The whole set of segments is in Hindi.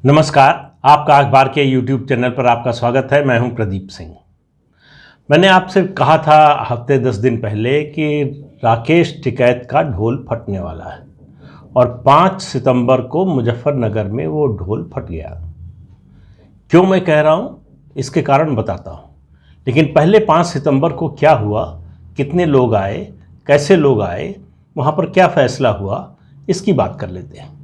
नमस्कार। आपका अखबार के YouTube चैनल पर आपका स्वागत है। मैं हूं प्रदीप सिंह। मैंने आपसे कहा था हफ्ते 10 दिन पहले कि राकेश टिकैत का ढोल फटने वाला है और 5 सितंबर को मुजफ्फरनगर में वो ढोल फट गया। क्यों मैं कह रहा हूं, इसके कारण बताता हूं। लेकिन पहले 5 सितंबर को क्या हुआ, कितने लोग आए, कैसे लोग आए, वहाँ पर क्या फैसला हुआ, इसकी बात कर लेते हैं।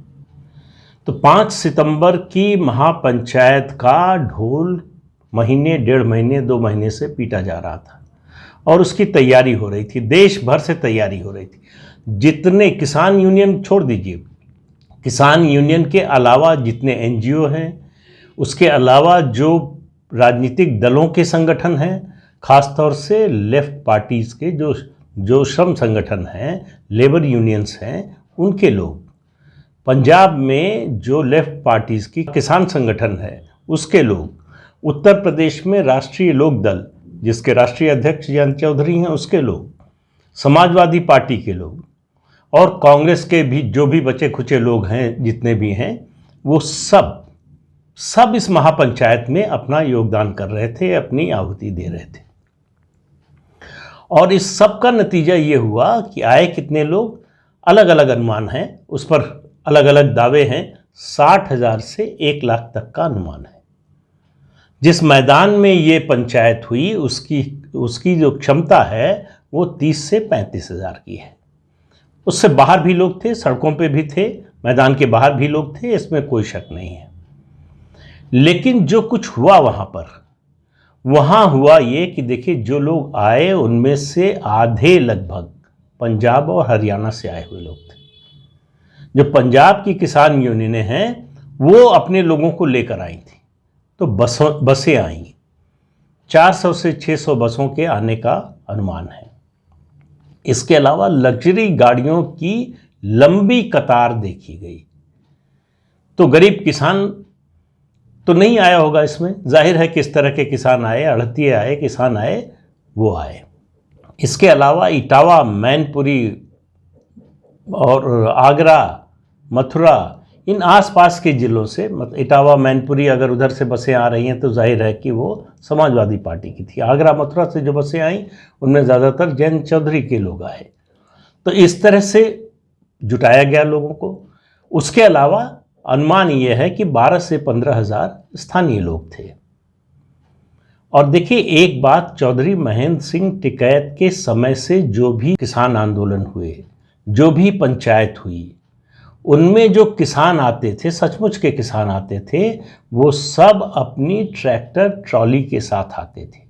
तो 5 सितंबर की महापंचायत का ढोल महीने, 1.5 महीने, 2 महीने से पीटा जा रहा था और उसकी तैयारी हो रही थी। देश भर से तैयारी हो रही थी। जितने किसान यूनियन छोड़ दीजिए, किसान यूनियन के अलावा जितने NGO हैं, उसके अलावा जो राजनीतिक दलों के संगठन हैं, खासतौर से लेफ्ट पार्टीज़ के जो श्रम संगठन हैं, लेबर यूनियंस हैं, उनके लोग, पंजाब में जो लेफ्ट पार्टीज़ की किसान संगठन है उसके लोग, उत्तर प्रदेश में राष्ट्रीय लोक दल जिसके राष्ट्रीय अध्यक्ष जयंत चौधरी हैं उसके लोग, समाजवादी पार्टी के लोग और कांग्रेस के भी जो भी बचे खुचे लोग हैं, जितने भी हैं, वो सब इस महापंचायत में अपना योगदान कर रहे थे, अपनी आहुति दे रहे थे। और इस सब का नतीजा ये हुआ कि आए कितने लोग, अलग अलग अनुमान हैं, उस पर अलग अलग दावे हैं। 60,000 से 1 लाख तक का अनुमान है। जिस मैदान में ये पंचायत हुई उसकी जो क्षमता है वो 30 से 35,000 की है। उससे बाहर भी लोग थे, सड़कों पे भी थे, मैदान के बाहर भी लोग थे, इसमें कोई शक नहीं है। लेकिन जो कुछ हुआ वहाँ हुआ ये कि देखिए, जो लोग आए उनमें से आधे लगभग पंजाब और हरियाणा से आए हुए लोग थे। जो पंजाब की किसान यूनियनें हैं वो अपने लोगों को लेकर आई थी, तो बसें आई। 400 से 600 बसों के आने का अनुमान है। इसके अलावा लग्जरी गाड़ियों की लंबी कतार देखी गई। तो गरीब किसान तो नहीं आया होगा इसमें, जाहिर है किस तरह के किसान आए, अड़तिये आए, किसान आए, वो आए। इसके अलावा इटावा, मैनपुरी और आगरा, मथुरा, इन आसपास के ज़िलों से, इटावा, मैनपुरी अगर उधर से बसें आ रही हैं तो जाहिर है कि वो समाजवादी पार्टी की थी। आगरा, मथुरा से जो बसें आईं उनमें ज़्यादातर जयंत चौधरी के लोग आए। तो इस तरह से जुटाया गया लोगों को। उसके अलावा अनुमान ये है कि 12 से 15,000 स्थानीय लोग थे। और देखिए, एक बात, चौधरी महेंद्र सिंह टिकैत के समय से जो भी किसान आंदोलन हुए, जो भी पंचायत हुई, उनमें जो किसान आते थे, सचमुच के किसान आते थे, वो सब अपनी ट्रैक्टर ट्रॉली के साथ आते थे।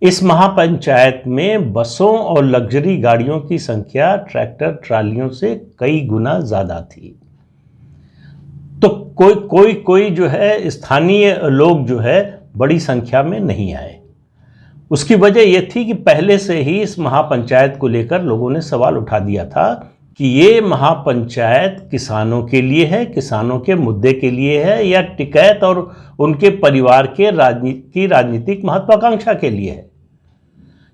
इस महापंचायत में बसों और लग्जरी गाड़ियों की संख्या ट्रैक्टर ट्रॉलियों से कई गुना ज़्यादा थी। तो कोई जो है, स्थानीय लोग जो है बड़ी संख्या में नहीं आए। उसकी वजह यह थी कि पहले से ही इस महापंचायत को लेकर लोगों ने सवाल उठा दिया था कि ये महापंचायत किसानों के लिए है, किसानों के मुद्दे के लिए है, या टिकैत और उनके परिवार के राजनीतिक महत्वाकांक्षा के लिए है।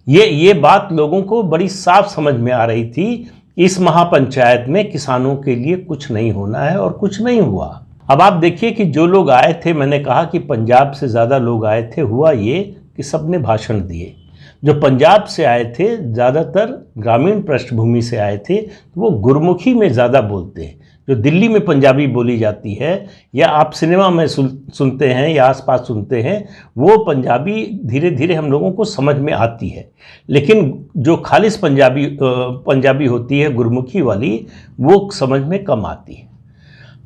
ये बात लोगों को बड़ी साफ समझ में आ रही थी। इस महापंचायत में किसानों के लिए कुछ नहीं होना है और कुछ नहीं हुआ। अब आप देखिए कि जो लोग आए थे, मैंने कहा कि पंजाब से ज़्यादा लोग आए थे। हुआ ये कि सबने भाषण दिए। जो पंजाब से आए थे, ज़्यादातर ग्रामीण पृष्ठभूमि से आए थे, तो वो गुरमुखी में ज़्यादा बोलते हैं। जो दिल्ली में पंजाबी बोली जाती है या आप सिनेमा में सुनते हैं या आसपास सुनते हैं, वो पंजाबी धीरे धीरे हम लोगों को समझ में आती है। लेकिन जो खालिस पंजाबी होती है, गुरमुखी वाली, वो समझ में कम आती है।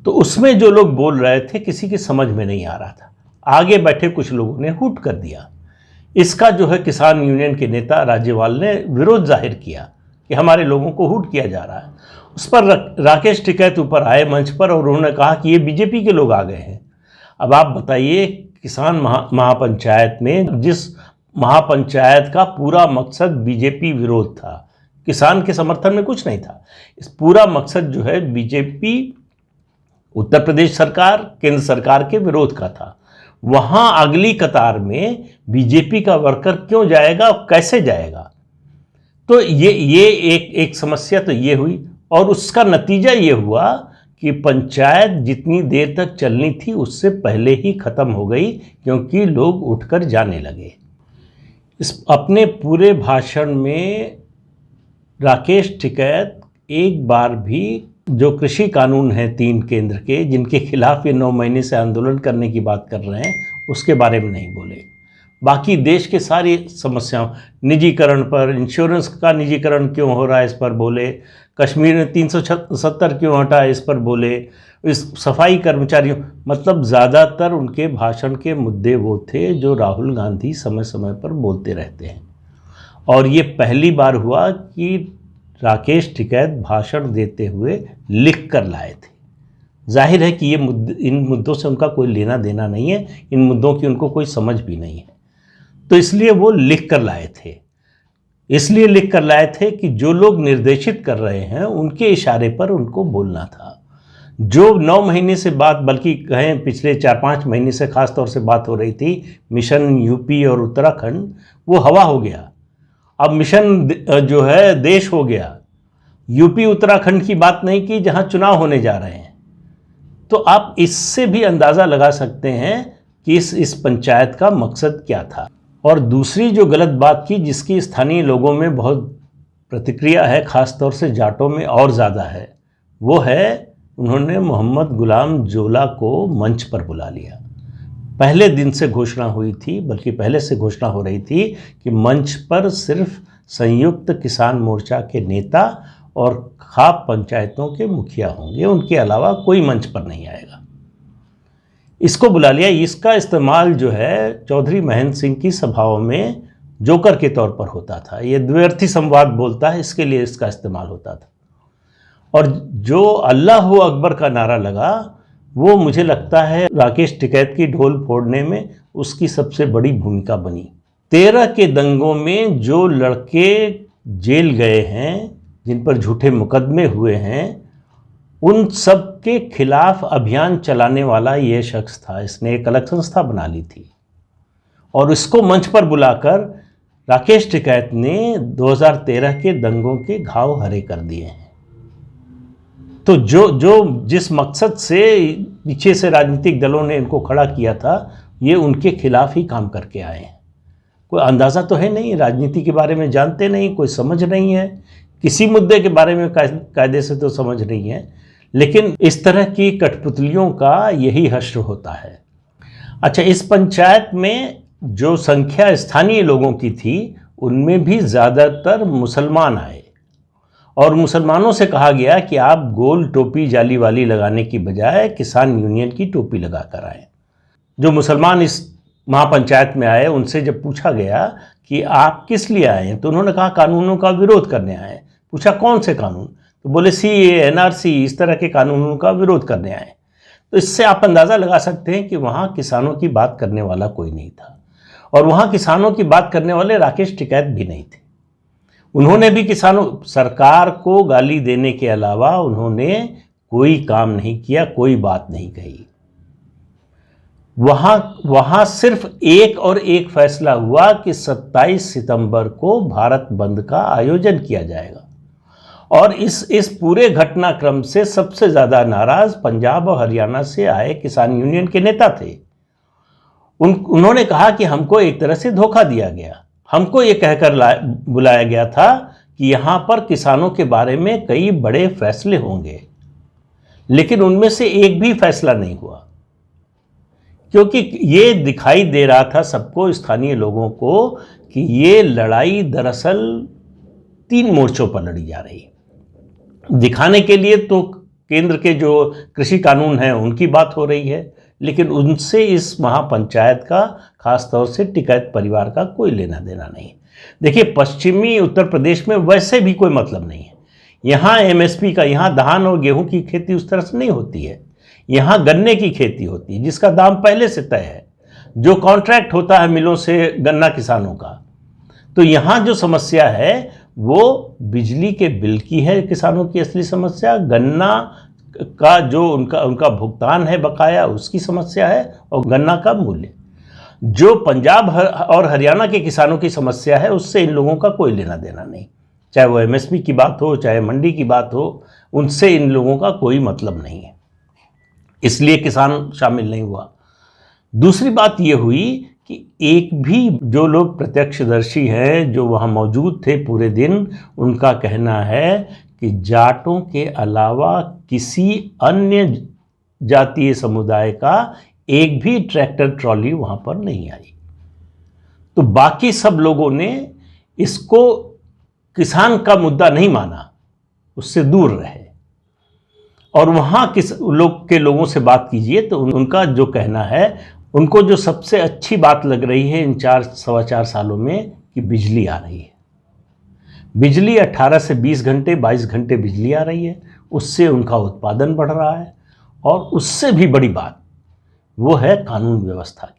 तो उसमें जो लोग बोल रहे थे, किसी की समझ में नहीं आ रहा था। आगे बैठे कुछ लोगों ने हुट कर दिया। इसका जो है किसान यूनियन के नेता राज्यपाल ने विरोध जाहिर किया कि हमारे लोगों को हुट किया जा रहा है। उस पर राकेश टिकैत ऊपर आए मंच पर और उन्होंने कहा कि ये बीजेपी के लोग आ गए हैं। अब आप बताइए, किसान महापंचायत में, जिस महापंचायत का पूरा मकसद बीजेपी विरोध था, किसान के समर्थन में कुछ नहीं था, इस पूरा मकसद जो है बीजेपी, उत्तर प्रदेश सरकार, केंद्र सरकार के विरोध का था। वहाँ अगली कतार में बीजेपी का वर्कर क्यों जाएगा, कैसे जाएगा? तो ये एक समस्या तो ये हुई। और उसका नतीजा ये हुआ कि पंचायत जितनी देर तक चलनी थी उससे पहले ही ख़त्म हो गई, क्योंकि लोग उठकर जाने लगे। इस अपने पूरे भाषण में राकेश टिकैत एक बार भी जो कृषि कानून हैं 3 केंद्र के, जिनके खिलाफ ये 9 महीने से आंदोलन करने की बात कर रहे हैं, उसके बारे में नहीं बोले। बाकी देश के सारी समस्याओं, निजीकरण पर, इंश्योरेंस का निजीकरण क्यों हो रहा है इस पर बोले, कश्मीर में 370 क्यों हटा इस पर बोले, इस सफाई कर्मचारियों, मतलब ज़्यादातर उनके भाषण के मुद्दे वो थे जो राहुल गांधी समय समय पर बोलते रहते हैं। और ये पहली बार हुआ कि राकेश टिकैत भाषण देते हुए लिख कर लाए थे। जाहिर है कि ये इन मुद्दों से उनका कोई लेना देना नहीं है, इन मुद्दों की उनको कोई समझ भी नहीं है, तो इसलिए वो लिख कर लाए थे। इसलिए लिख कर लाए थे कि जो लोग निर्देशित कर रहे हैं उनके इशारे पर उनको बोलना था। जो 9 महीने से बात, बल्कि कहें पिछले 4-5 महीने से खास तौर से बात हो रही थी मिशन यूपी और उत्तराखंड, वो हवा हो गया। अब मिशन जो है देश हो गया। यूपी उत्तराखंड की बात नहीं की जहां चुनाव होने जा रहे हैं। तो आप इससे भी अंदाज़ा लगा सकते हैं कि इस पंचायत का मकसद क्या था। और दूसरी जो गलत बात की, जिसकी स्थानीय लोगों में बहुत प्रतिक्रिया है, ख़ास तौर से जाटों में और ज़्यादा है, वो है उन्होंने मोहम्मद गुलाम जोला को मंच पर बुला लिया। पहले दिन से घोषणा हुई थी, बल्कि पहले से घोषणा हो रही थी कि मंच पर सिर्फ संयुक्त किसान मोर्चा के नेता और खाप पंचायतों के मुखिया होंगे, उनके अलावा कोई मंच पर नहीं आएगा। इसको बुला लिया। इसका इस्तेमाल जो है चौधरी महेंद्र सिंह की सभाओं में जोकर के तौर पर होता था। ये द्व्यर्थी संवाद बोलता है, इसके लिए इसका इस्तेमाल होता था। और जो अल्लाह अकबर का नारा लगा, वो मुझे लगता है राकेश टिकैत की ढोल फोड़ने में उसकी सबसे बड़ी भूमिका बनी। 13 के दंगों में जो लड़के जेल गए हैं, जिन पर झूठे मुकदमे हुए हैं, उन सब के खिलाफ अभियान चलाने वाला ये शख्स था। इसने एक अलग संस्था बना ली थी और इसको मंच पर बुलाकर राकेश टिकैत ने 2013 के दंगों के घाव हरे कर दिए हैं। तो जिस मकसद से पीछे से राजनीतिक दलों ने इनको खड़ा किया था, ये उनके खिलाफ ही काम करके आए हैं। कोई अंदाज़ा तो है नहीं, राजनीति के बारे में जानते नहीं, कोई समझ नहीं है, किसी मुद्दे के बारे में कायदे से तो समझ नहीं है, लेकिन इस तरह की कठपुतलियों का यही हश्र होता है। अच्छा, इस पंचायत में जो संख्या स्थानीय लोगों की थी, उनमें भी ज़्यादातर मुसलमान आए और मुसलमानों से कहा गया कि आप गोल टोपी जाली वाली लगाने की बजाय किसान यूनियन की टोपी लगा कर आए। जो मुसलमान इस महापंचायत में आए, उनसे जब पूछा गया कि आप किस लिए आए हैं, तो उन्होंने कहा कानूनों का विरोध करने आए। पूछा कौन से कानून, तो बोले CAA, NRC, इस तरह के कानूनों का विरोध करने आए। तो इससे आप अंदाज़ा लगा सकते हैं कि वहाँ किसानों की बात करने वाला कोई नहीं था, और वहाँ किसानों की बात करने वाले राकेश टिकैत भी नहीं थे। उन्होंने भी सरकार को गाली देने के अलावा उन्होंने कोई काम नहीं किया, कोई बात नहीं कही। वहाँ सिर्फ एक और एक फैसला हुआ कि 27 सितंबर को भारत बंद का आयोजन किया जाएगा, और इस पूरे घटनाक्रम से सबसे ज़्यादा नाराज़ पंजाब और हरियाणा से आए किसान यूनियन के नेता थे। उन्होंने कहा कि हमको एक तरह से धोखा दिया गया। हमको ये कहकर बुलाया गया था कि यहाँ पर किसानों के बारे में कई बड़े फैसले होंगे, लेकिन उनमें से एक भी फैसला नहीं हुआ, क्योंकि ये दिखाई दे रहा था सबको, स्थानीय लोगों को, कि ये लड़ाई दरअसल 3 मोर्चों पर लड़ी जा रही है। दिखाने के लिए तो केंद्र के जो कृषि कानून हैं उनकी बात हो रही है, लेकिन उनसे इस महापंचायत का, खास तौर से टिकैत परिवार का, कोई लेना देना नहीं। देखिए, पश्चिमी उत्तर प्रदेश में वैसे भी कोई मतलब नहीं है। यहाँ MSP का, यहाँ धान और गेहूं की खेती उस तरह से नहीं होती है। यहाँ गन्ने की खेती होती है, जिसका दाम पहले से तय है, जो कॉन्ट्रैक्ट होता है मिलों से गन्ना किसानों का। तो यहाँ जो समस्या है वो बिजली के बिल की है, किसानों की असली समस्या। गन्ना का जो उनका भुगतान है बकाया, उसकी समस्या है, और गन्ना का मूल्य। जो पंजाब और हरियाणा के किसानों की समस्या है, उससे इन लोगों का कोई लेना देना नहीं। चाहे वो एमएसपी की बात हो, चाहे मंडी की बात हो, उनसे इन लोगों का कोई मतलब नहीं है, इसलिए किसान शामिल नहीं हुआ। दूसरी बात ये हुई कि एक भी जो लोग प्रत्यक्षदर्शी हैं, जो वहाँ मौजूद थे पूरे दिन, उनका कहना है कि जाटों के अलावा किसी अन्य जातीय समुदाय का एक भी ट्रैक्टर ट्रॉली वहाँ पर नहीं आई। तो बाकी सब लोगों ने इसको किसान का मुद्दा नहीं माना, उससे दूर रहे। और वहाँ किस लोगों से बात कीजिए तो उनका जो कहना है, उनको जो सबसे अच्छी बात लग रही है इन 4-4.25 सालों में कि बिजली आ रही है। बिजली 18 से 20 घंटे 22 घंटे बिजली आ रही है, उससे उनका उत्पादन बढ़ रहा है। और उससे भी बड़ी बात वो है कानून व्यवस्था की।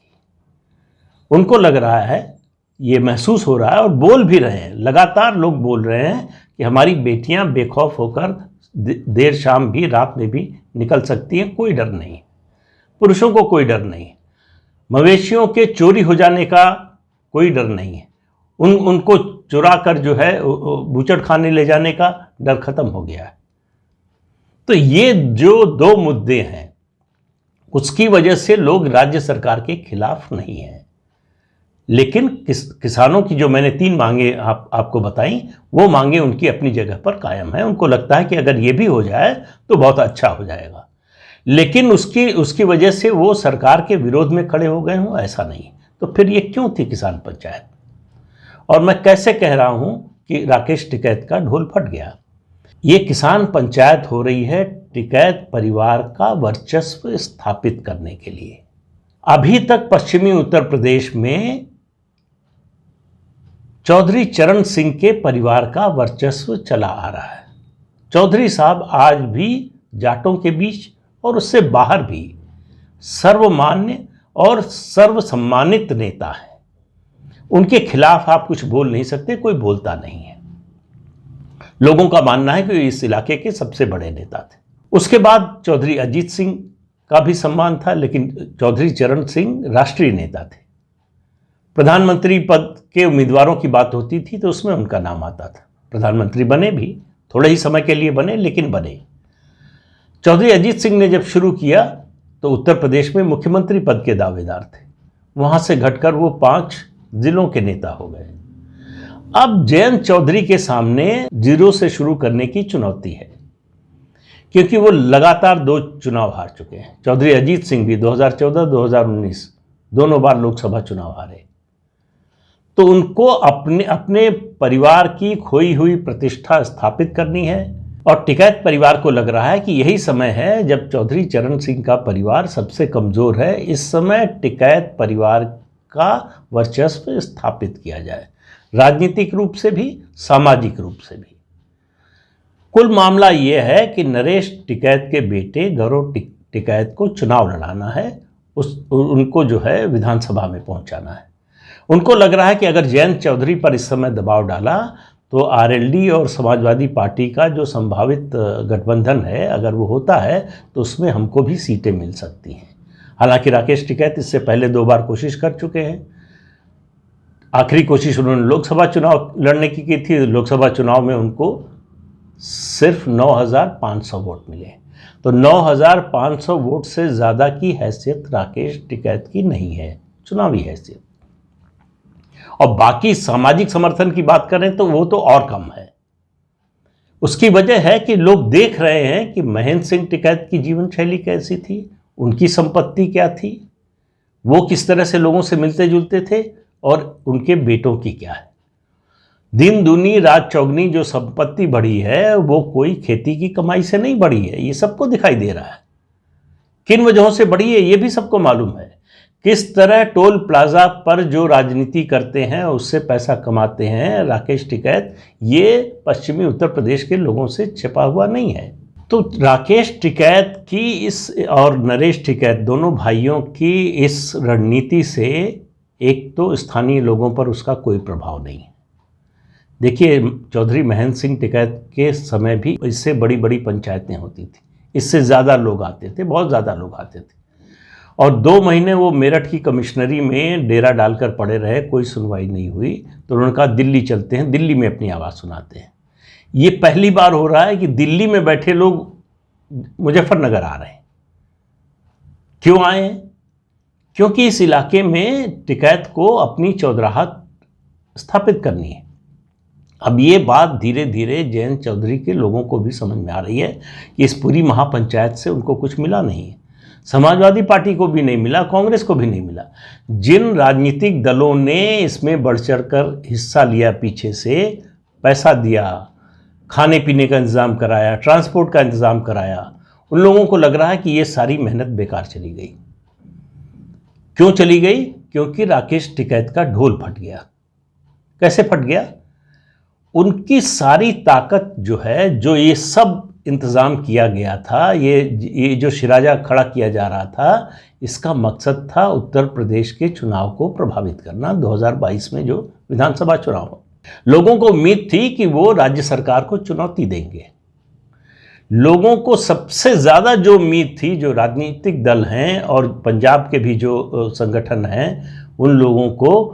उनको लग रहा है, ये महसूस हो रहा है और बोल भी रहे हैं, लगातार लोग बोल रहे हैं कि हमारी बेटियां बेखौफ होकर देर शाम भी, रात में भी निकल सकती हैं, कोई डर नहीं। पुरुषों को कोई डर नहीं, मवेशियों के चोरी हो जाने का कोई डर नहीं है, उनको चुरा कर जो है बूचड़ खाने ले जाने का डर खत्म हो गया है। तो ये जो दो मुद्दे हैं, उसकी वजह से लोग राज्य सरकार के खिलाफ नहीं हैं। लेकिन किसानों की जो मैंने 3 मांगे आपको बताई, वो मांगे उनकी अपनी जगह पर कायम है। उनको लगता है कि अगर ये भी हो जाए तो बहुत अच्छा हो जाएगा, लेकिन उसकी वजह से वो सरकार के विरोध में खड़े हो गए हों, ऐसा नहीं। तो फिर ये क्यों थी किसान पंचायत? और मैं कैसे कह रहा हूं कि राकेश टिकैत का ढोल फट गया? ये किसान पंचायत हो रही है टिकैत परिवार का वर्चस्व स्थापित करने के लिए। अभी तक पश्चिमी उत्तर प्रदेश में चौधरी चरण सिंह के परिवार का वर्चस्व चला आ रहा है। चौधरी साहब आज भी जाटों के बीच और उससे बाहर भी सर्वमान्य और सर्वसम्मानित नेता हैं। उनके खिलाफ आप कुछ बोल नहीं सकते, कोई बोलता नहीं है। लोगों का मानना है कि इस इलाके के सबसे बड़े नेता थे। उसके बाद चौधरी अजीत सिंह का भी सम्मान था, लेकिन चौधरी चरण सिंह राष्ट्रीय नेता थे। प्रधानमंत्री पद के उम्मीदवारों की बात होती थी तो उसमें उनका नाम आता था। प्रधानमंत्री बने भी, थोड़े ही समय के लिए बने, लेकिन बने। चौधरी अजीत सिंह ने जब शुरू किया तो उत्तर प्रदेश में मुख्यमंत्री पद के दावेदार थे, वहां से घटकर वो 5 जिलों के नेता हो गए। अब जयंत चौधरी के सामने 0 से शुरू करने की चुनौती है, क्योंकि वो लगातार 2 चुनाव हार चुके हैं। चौधरी अजीत सिंह भी 2014-2019 दोनों बार लोकसभा चुनाव हारे। तो उनको अपने परिवार की खोई हुई प्रतिष्ठा स्थापित करनी है, और टिकैत परिवार को लग रहा है कि यही समय है जब चौधरी चरण सिंह का परिवार सबसे कमजोर है। इस समय टिकैत परिवार का वर्चस्व स्थापित किया जाए, राजनीतिक रूप से भी, सामाजिक रूप से भी। कुल मामला यह है कि नरेश टिकैत के बेटे गौरव टिकैत को चुनाव लड़ाना है, उनको जो है विधानसभा में पहुंचाना है। उनको लग रहा है कि अगर जयंत चौधरी पर इस समय दबाव डाला तो आरएलडी और समाजवादी पार्टी का जो संभावित गठबंधन है, अगर वो होता है तो उसमें हमको भी सीटें मिल सकती हैं। हालांकि राकेश टिकैत इससे पहले 2 बार कोशिश कर चुके हैं। आखिरी कोशिश उन्होंने लोकसभा चुनाव लड़ने की थी। लोकसभा चुनाव में उनको सिर्फ 9,500 वोट मिले। तो 9,500 वोट से ज़्यादा की हैसियत राकेश टिकैत की नहीं है, चुनावी हैसियत। और बाकी सामाजिक समर्थन की बात करें तो वो तो और कम है। उसकी वजह है कि लोग देख रहे हैं कि महेंद्र सिंह टिकैत की जीवन शैली कैसी थी, उनकी संपत्ति क्या थी, वो किस तरह से लोगों से मिलते जुलते थे, और उनके बेटों की क्या है। दिन दूनी रात चौगनी जो संपत्ति बढ़ी है वो कोई खेती की कमाई से नहीं बढ़ी है, ये सबको दिखाई दे रहा है। किन वजहों से बढ़ी है ये भी सबको मालूम है। किस तरह टोल प्लाजा पर जो राजनीति करते हैं उससे पैसा कमाते हैं राकेश टिकैत, ये पश्चिमी उत्तर प्रदेश के लोगों से छिपा हुआ नहीं है। तो राकेश टिकैत की इस और नरेश टिकैत दोनों भाइयों की इस रणनीति से एक तो स्थानीय लोगों पर उसका कोई प्रभाव नहीं है। देखिए, चौधरी महेंद्र सिंह टिकैत के समय भी इससे बड़ी बड़ी पंचायतें होती थी, इससे ज़्यादा लोग आते थे, बहुत ज़्यादा लोग आते थे। और 2 महीने वो मेरठ की कमिश्नरी में डेरा डालकर पड़े रहे, कोई सुनवाई नहीं हुई। तो उन्होंने कहा दिल्ली चलते हैं, दिल्ली में अपनी आवाज़ सुनाते हैं। ये पहली बार हो रहा है कि दिल्ली में बैठे लोग मुजफ्फरनगर आ रहे हैं। क्यों आए हैं? क्योंकि इस इलाके में टिकैत को अपनी चौधराहत स्थापित करनी है। अब ये बात धीरे धीरे जयंत चौधरी के लोगों को भी समझ में आ रही है कि इस पूरी महापंचायत से उनको कुछ मिला नहीं है। समाजवादी पार्टी को भी नहीं मिला, कांग्रेस को भी नहीं मिला। जिन राजनीतिक दलों ने इसमें बढ़ चढ़कर हिस्सा लिया, पीछे से पैसा दिया, खाने पीने का इंतज़ाम कराया, ट्रांसपोर्ट का इंतज़ाम कराया, उन लोगों को लग रहा है कि ये सारी मेहनत बेकार चली गई। क्यों चली गई? क्योंकि राकेश टिकैत का ढोल फट गया। कैसे फट गया? उनकी सारी ताकत जो है, जो ये सब इंतज़ाम किया गया था, ये जो शिराजा खड़ा किया जा रहा था, इसका मकसद था उत्तर प्रदेश के चुनाव को प्रभावित करना। 2022 में जो विधानसभा चुनाव हो, लोगों को उम्मीद थी कि वो राज्य सरकार को चुनौती देंगे। लोगों को सबसे ज़्यादा जो उम्मीद थी, जो राजनीतिक दल हैं और पंजाब के भी जो संगठन हैं, उन लोगों को,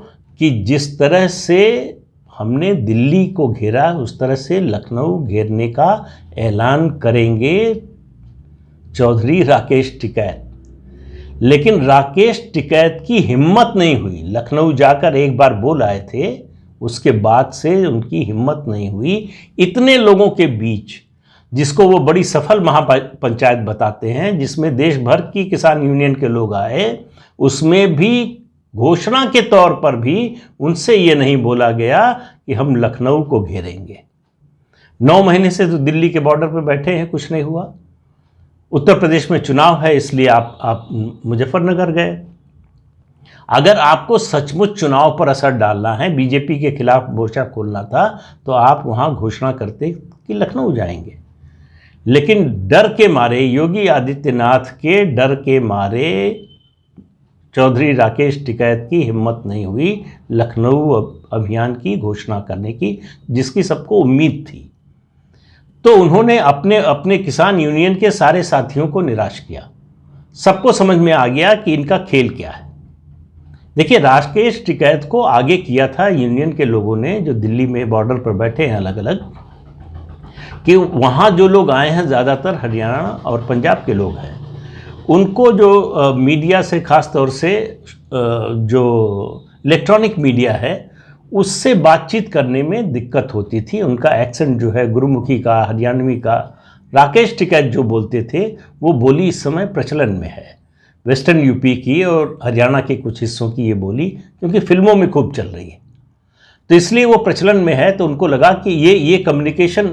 कि जिस तरह से हमने दिल्ली को घेरा, उस तरह से लखनऊ घेरने का ऐलान करेंगे चौधरी राकेश टिकैत। लेकिन राकेश टिकैत की हिम्मत नहीं हुई। लखनऊ जाकर एक बार बोल आए थे, उसके बाद से उनकी हिम्मत नहीं हुई। इतने लोगों के बीच, जिसको वो बड़ी सफल महापंचायत बताते हैं, जिसमें देश भर की किसान यूनियन के लोग आए, उसमें भी घोषणा के तौर पर भी उनसे ये नहीं बोला गया कि हम लखनऊ को घेरेंगे। 9 महीने से तो दिल्ली के बॉर्डर पर बैठे हैं, कुछ नहीं हुआ। उत्तर प्रदेश में चुनाव है, इसलिए आप मुजफ्फरनगर गए। अगर आपको सचमुच चुनाव पर असर डालना है, बीजेपी के खिलाफ मोर्चा खोलना था, तो आप वहाँ घोषणा करते कि लखनऊ जाएंगे। लेकिन डर के मारे, योगी आदित्यनाथ के डर के मारे, चौधरी राकेश टिकैत की हिम्मत नहीं हुई लखनऊ अभियान की घोषणा करने की, जिसकी सबको उम्मीद थी। तो उन्होंने अपने किसान यूनियन के सारे साथियों को निराश किया। सबको समझ में आ गया कि इनका खेल क्या है। देखिए, राकेश टिकैत को आगे किया था यूनियन के लोगों ने, जो दिल्ली में बॉर्डर पर बैठे हैं अलग अलग, कि वहाँ जो लोग आए हैं ज़्यादातर हरियाणा और पंजाब के लोग हैं। उनको जो मीडिया से, ख़ास तौर से जो इलेक्ट्रॉनिक मीडिया है, उससे बातचीत करने में दिक्कत होती थी। उनका एक्सेंट जो है गुरुमुखी का, हरियाणवी का, राकेश टिकैत जो बोलते थे वो बोली इस समय प्रचलन में है। वेस्टर्न यूपी की और हरियाणा के कुछ हिस्सों की ये बोली, क्योंकि फिल्मों में खूब चल रही है, तो इसलिए वो प्रचलन में है। तो उनको लगा कि ये कम्युनिकेशन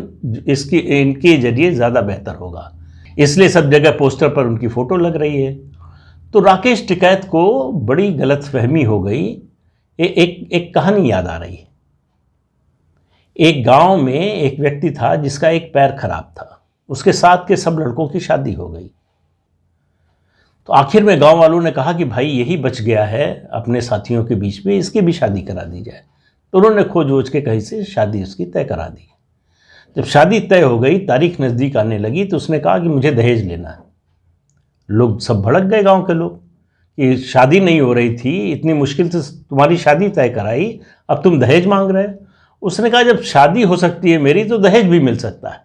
इनके जरिए ज़्यादा बेहतर होगा, इसलिए सब जगह पोस्टर पर उनकी फ़ोटो लग रही है। तो राकेश टिकैत को बड़ी गलतफहमी हो गई। एक कहानी याद आ रही है। एक गांव में एक व्यक्ति था जिसका एक पैर खराब था। उसके साथ के सब लड़कों की शादी हो गई। तो आखिर में गांव वालों ने कहा कि भाई यही बच गया है अपने साथियों के बीच में, इसकी भी शादी करा दी जाए। तो उन्होंने खोज वोज के कहीं से शादी उसकी तय करा दी। जब शादी तय हो गई, तारीख नज़दीक आने लगी, तो उसने कहा कि मुझे दहेज लेना है। लोग सब भड़क गए, गांव के लोग, कि शादी नहीं हो रही थी, इतनी मुश्किल से तुम्हारी शादी तय कराई, अब तुम दहेज मांग रहे हो। उसने कहा जब शादी हो सकती है मेरी, तो दहेज भी मिल सकता है।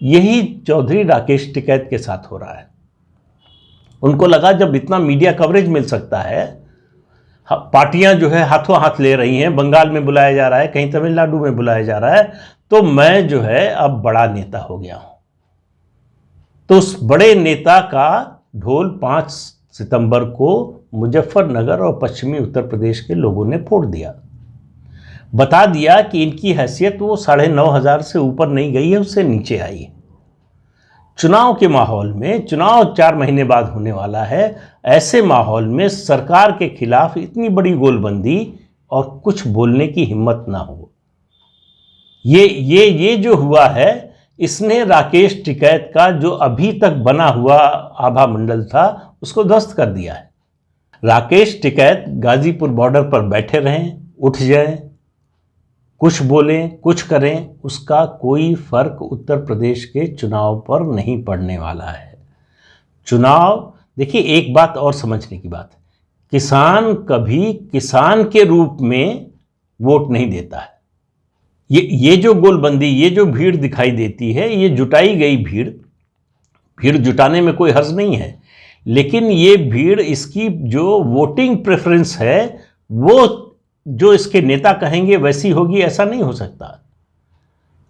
यही चौधरी राकेश टिकैत के साथ हो रहा है। उनको लगा जब इतना मीडिया कवरेज मिल सकता है, पार्टियां जो है हाथों हाथ ले रही हैं, बंगाल में बुलाया जा रहा है, कहीं तमिलनाडु में बुलाया जा रहा है, तो मैं जो है अब बड़ा नेता हो गया हूं। तो उस बड़े नेता का ढोल 5 सितंबर को मुजफ्फरनगर और पश्चिमी उत्तर प्रदेश के लोगों ने फोड़ दिया। बता दिया कि इनकी हैसियत वो 9,500 से ऊपर नहीं गई है, उससे नीचे आई है। चुनाव के माहौल में, चुनाव 4 महीने बाद होने वाला है, ऐसे माहौल में सरकार के खिलाफ इतनी बड़ी गोलबंदी और कुछ बोलने की हिम्मत ना हो, ये जो हुआ है, इसने राकेश टिकैत का जो अभी तक बना हुआ आभा मंडल था उसको ध्वस्त कर दिया है। राकेश टिकैत गाजीपुर बॉर्डर पर बैठे रहें, उठ जाएं, कुछ बोलें, कुछ करें, उसका कोई फर्क उत्तर प्रदेश के चुनाव पर नहीं पड़ने वाला है। चुनाव, देखिए एक बात और समझने की बात है, किसान कभी किसान के रूप में वोट नहीं देता है। ये जो गोलबंदी, ये जो भीड़ दिखाई देती है, ये जुटाई गई भीड़ जुटाने में कोई हर्ज नहीं है, लेकिन ये भीड़, इसकी जो वोटिंग प्रेफरेंस है वो जो इसके नेता कहेंगे वैसी होगी, ऐसा नहीं हो सकता।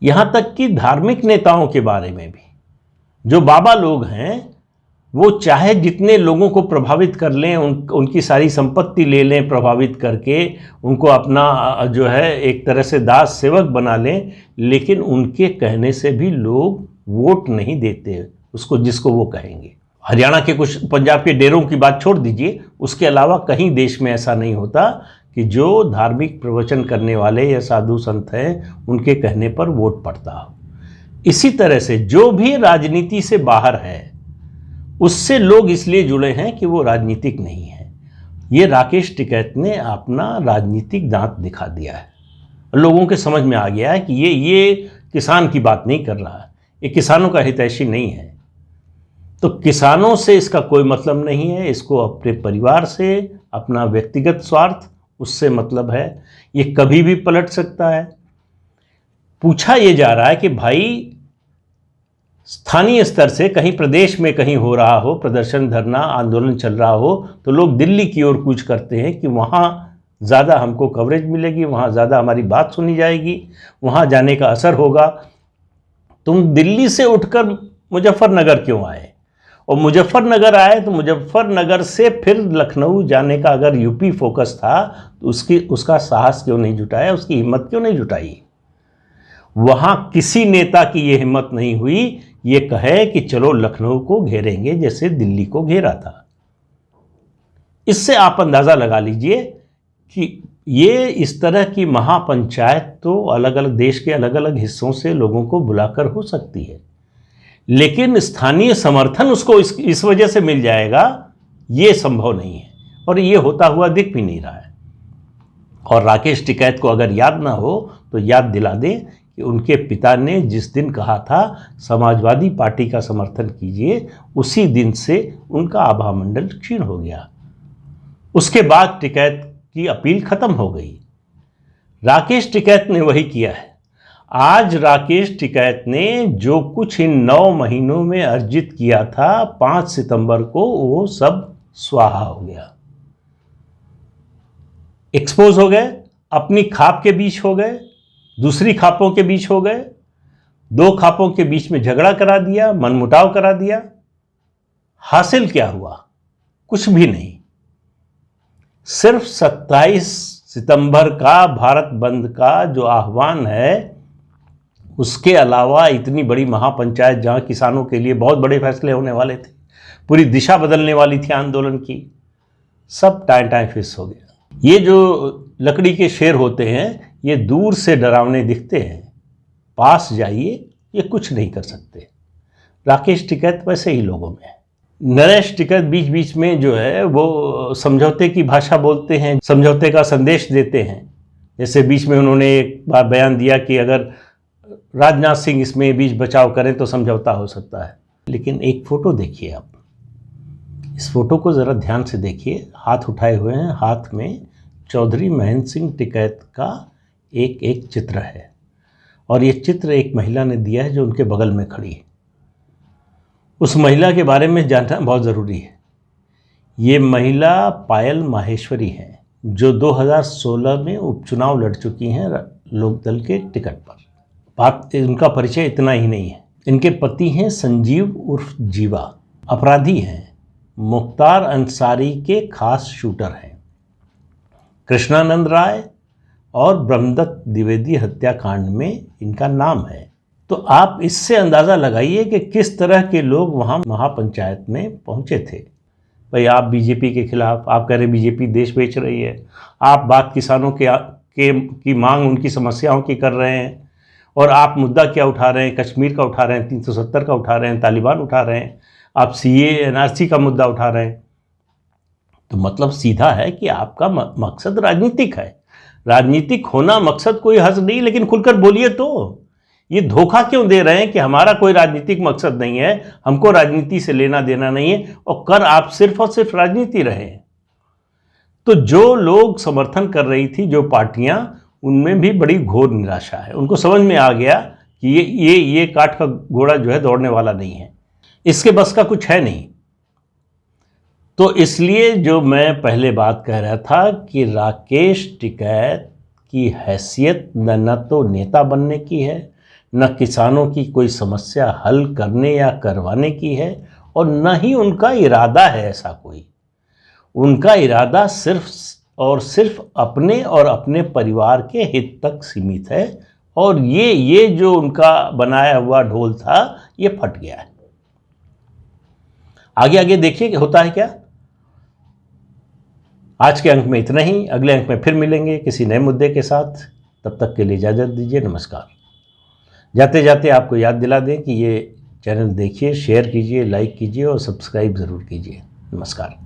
यहां तक कि धार्मिक नेताओं के बारे में भी जो बाबा लोग हैं, वो चाहे जितने लोगों को प्रभावित कर लें, उनकी सारी संपत्ति ले लें प्रभावित करके, उनको अपना जो है एक तरह से दास सेवक बना लें, लेकिन उनके कहने से भी लोग वोट नहीं देते उसको, जिसको वो कहेंगे। हरियाणा के कुछ, पंजाब के डेरों की बात छोड़ दीजिए, उसके अलावा कहीं देश में ऐसा नहीं होता कि जो धार्मिक प्रवचन करने वाले या साधु संत हैं उनके कहने पर वोट पड़ता हो। इसी तरह से जो भी राजनीति से बाहर है उससे लोग इसलिए जुड़े हैं कि वो राजनीतिक नहीं है। ये राकेश टिकैत ने अपना राजनीतिक दांत दिखा दिया है। लोगों के समझ में आ गया है कि ये किसान की बात नहीं कर रहा है, ये किसानों का हितैषी नहीं है। तो किसानों से इसका कोई मतलब नहीं है, इसको अपने परिवार से, अपना व्यक्तिगत स्वार्थ, उससे मतलब है। ये कभी भी पलट सकता है। पूछा यह जा रहा है कि भाई स्थानीय स्तर से कहीं प्रदेश में कहीं हो रहा हो प्रदर्शन, धरना, आंदोलन चल रहा हो, तो लोग दिल्ली की ओर कूच करते हैं कि वहाँ ज़्यादा हमको कवरेज मिलेगी, वहाँ ज़्यादा हमारी बात सुनी जाएगी, वहाँ जाने का असर होगा। तुम दिल्ली से उठकर मुजफ्फरनगर क्यों आए? और मुजफ्फरनगर आए तो मुजफ्फरनगर से फिर लखनऊ जाने का अगर यूपी फोकस था तो उसका साहस क्यों नहीं जुटाया, उसकी हिम्मत क्यों नहीं जुटाई? वहाँ किसी नेता की ये हिम्मत नहीं हुई ये कहे कि चलो लखनऊ को घेरेंगे जैसे दिल्ली को घेरा था। इससे आप अंदाज़ा लगा लीजिए कि ये इस तरह की महापंचायत तो अलग अलग देश के अलग अलग हिस्सों से लोगों को बुलाकर हो सकती है, लेकिन स्थानीय समर्थन उसको इस वजह से मिल जाएगा, ये संभव नहीं है। और ये होता हुआ दिख भी नहीं रहा है। और राकेश टिकैत को अगर याद ना हो तो याद दिला दें कि उनके पिता ने जिस दिन कहा था समाजवादी पार्टी का समर्थन कीजिए, उसी दिन से उनका आभा मंडल क्षीण हो गया। उसके बाद टिकैत की अपील खत्म हो गई। राकेश टिकैत ने वही किया है। आज राकेश टिकैत ने जो कुछ इन 9 महीनों में अर्जित किया था, 5 सितंबर को वो सब स्वाहा हो गया। एक्सपोज हो गए, अपनी खाप के बीच हो गए, दूसरी खापों के बीच हो गए, 2 खापों के बीच में झगड़ा करा दिया, मनमुटाव करा दिया। हासिल क्या हुआ? कुछ भी नहीं। सिर्फ 27 सितंबर का भारत बंद का जो आह्वान है, उसके अलावा इतनी बड़ी महापंचायत जहां किसानों के लिए बहुत बड़े फैसले होने वाले थे, पूरी दिशा बदलने वाली थी आंदोलन की, सब टाइम फिस हो गया। ये जो लकड़ी के शेर होते हैं ये दूर से डरावने दिखते हैं, पास जाइए ये कुछ नहीं कर सकते। राकेश टिकैत वैसे ही लोगों में है। नरेश टिकैत बीच बीच में जो है वो समझौते की भाषा बोलते हैं, समझौते का संदेश देते हैं। जैसे बीच में उन्होंने एक बार बयान दिया कि अगर राजनाथ सिंह इसमें बीच बचाव करें तो समझौता हो सकता है। लेकिन एक फ़ोटो देखिए आप, इस फोटो को ज़रा ध्यान से देखिए। हाथ उठाए हुए हैं, हाथ में चौधरी महेंद्र सिंह टिकैत का एक चित्र है, और ये चित्र एक महिला ने दिया है जो उनके बगल में खड़ी है। उस महिला के बारे में जानना बहुत ज़रूरी है। ये महिला पायल माहेश्वरी है, जो 2016 में उपचुनाव लड़ चुकी हैं लोकदल के टिकट पर। बात, इनका परिचय इतना ही नहीं है। इनके पति हैं संजीव उर्फ जीवा, अपराधी हैं, मुख्तार अंसारी के खास शूटर हैं। कृष्णानंद राय और ब्रह्मदत्त द्विवेदी हत्याकांड में इनका नाम है। तो आप इससे अंदाज़ा लगाइए कि किस तरह के लोग वहाँ महापंचायत में पहुँचे थे। भाई आप बीजेपी के खिलाफ, आप कह रहे बीजेपी देश बेच रही है, आप बात किसानों की मांग, उनकी समस्याओं की कर रहे हैं, और आप मुद्दा क्या उठा रहे हैं? कश्मीर का उठा रहे हैं, 370 का उठा रहे हैं, तालिबान उठा रहे हैं, आप CA NRC का मुद्दा उठा रहे हैं। तो मतलब सीधा है कि आपका मकसद राजनीतिक है। राजनीतिक होना मकसद कोई हर्ज नहीं, लेकिन खुलकर बोलिए। तो ये धोखा क्यों दे रहे हैं कि हमारा कोई राजनीतिक मकसद नहीं है, हमको राजनीति से लेना देना नहीं है, और कर आप सिर्फ और सिर्फ राजनीति रहे हैं। तो जो लोग समर्थन कर रही थी, जो पार्टियां, उनमें भी बड़ी घोर निराशा है। उनको समझ में आ गया कि ये काठ का घोड़ा जो है दौड़ने वाला नहीं है, इसके बस का कुछ है नहीं। तो इसलिए जो मैं पहले बात कह रहा था कि राकेश टिकैत की हैसियत न तो नेता बनने की है, न किसानों की कोई समस्या हल करने या करवाने की है, और न ही उनका इरादा है ऐसा कोई। उनका इरादा सिर्फ और सिर्फ अपने और अपने परिवार के हित तक सीमित है, और ये जो उनका बनाया हुआ ढोल था ये फट गया है। आगे आगे देखिए कि होता है क्या। आज के अंक में इतना ही, अगले अंक में फिर मिलेंगे किसी नए मुद्दे के साथ। तब तक के लिए इजाज़त दीजिए, नमस्कार। जाते जाते आपको याद दिला दें कि ये चैनल देखिए, शेयर कीजिए, लाइक कीजिए और सब्सक्राइब ज़रूर कीजिए। नमस्कार।